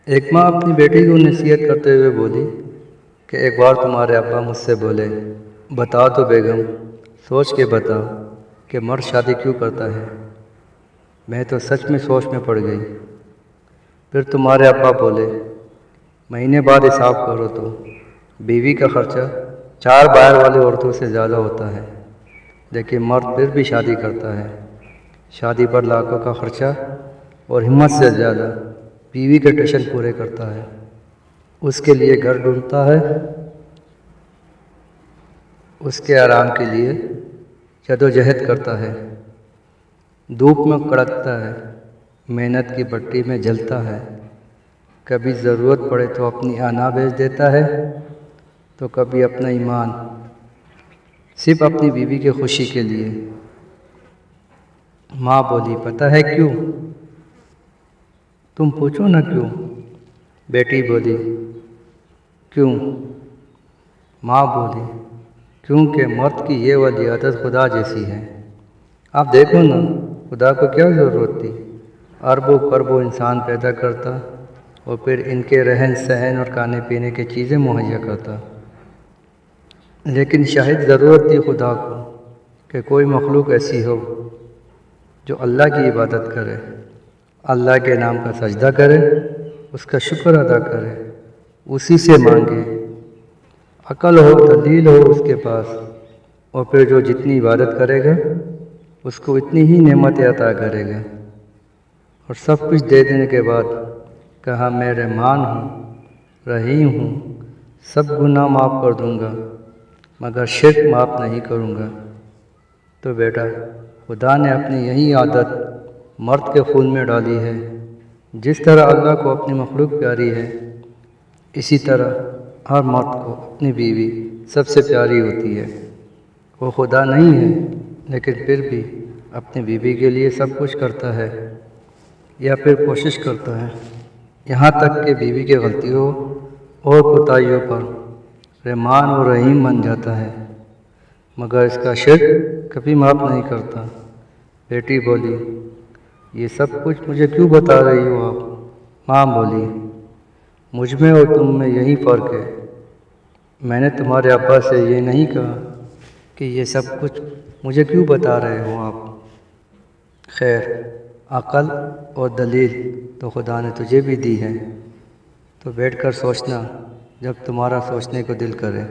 ایک ماں اپنی بیٹی کو نصیحت کرتے ہوئے بولی کہ ایک بار تمہارے ابا مجھ سے بولے، بتا تو بیگم، سوچ کے بتا کہ مرد شادی کیوں کرتا ہے۔ میں تو سچ میں سوچ میں پڑ گئی۔ پھر تمہارے ابا بولے، مہینے بعد حساب کرو تو بیوی کا خرچہ 4 باہر والی عورتوں سے زیادہ ہوتا ہے، لیکن مرد پھر بھی شادی کرتا ہے۔ شادی پر لاکھوں کا خرچہ اور ہمت سے زیادہ بیوی کے ٹیشن پورے کرتا ہے، اس کے لیے گھر ڈھونڈتا ہے، اس کے آرام کے لیے جدوجہد کرتا ہے، دھوپ میں کڑکتا ہے، محنت کی بھٹی میں جلتا ہے، کبھی ضرورت پڑے تو اپنی انا بیچ دیتا ہے تو کبھی اپنا ایمان، صرف اپنی بیوی کی خوشی کے لیے۔ ماں بولی، پتہ ہے کیوں؟ تم پوچھو نہ کیوں۔ بیٹی بولی، کیوں؟ ماں بولی، کیونکہ مرد کی یہ والی عادت خدا جیسی ہے۔ آپ دیکھو نا، خدا کو کیا ضرورت تھی، اربوں خربوں انسان پیدا کرتا اور پھر ان کے رہن سہن اور کھانے پینے کی چیزیں مہیا کرتا۔ لیکن شاید ضرورت تھی خدا کو کہ کوئی مخلوق ایسی ہو جو اللہ کی عبادت کرے، اللہ کے نام کا سجدہ کرے، اس کا شکر ادا کرے، اسی سے مانگے، عقل ہو دلیل ہو اس کے پاس، اور پھر جو جتنی عبادت کرے گا اس کو اتنی ہی نعمتیں عطا کرے گا۔ اور سب کچھ دے دینے کے بعد کہا، میں رحمان ہوں، رحیم ہوں، سب گناہ معاف کر دوں گا مگر شرک معاف نہیں کروں گا۔ تو بیٹا، خدا نے اپنی یہی عادت مرد کے خون میں ڈالی ہے۔ جس طرح اللہ کو اپنی مخلوق پیاری ہے، اسی طرح ہر مرد کو اپنی بیوی سب سے پیاری ہوتی ہے۔ وہ خدا نہیں ہے لیکن پھر بھی اپنی بیوی کے لیے سب کچھ کرتا ہے، یا پھر کوشش کرتا ہے، یہاں تک کہ بیوی کی غلطیوں اور کوتاہیوں پر رحمان اور رحیم بن جاتا ہے، مگر اس کا شرک کبھی معاف نہیں کرتا۔ بیٹی بولی، یہ سب کچھ مجھے کیوں بتا رہی ہو آپ؟ ماں بولی، مجھ میں اور تم میں یہی فرق ہے، میں نے تمہارے ابا سے یہ نہیں کہا کہ یہ سب کچھ مجھے کیوں بتا رہے ہو آپ۔ خیر، عقل اور دلیل تو خدا نے تجھے بھی دی ہے، تو بیٹھ کر سوچنا جب تمہارا سوچنے کو دل کرے۔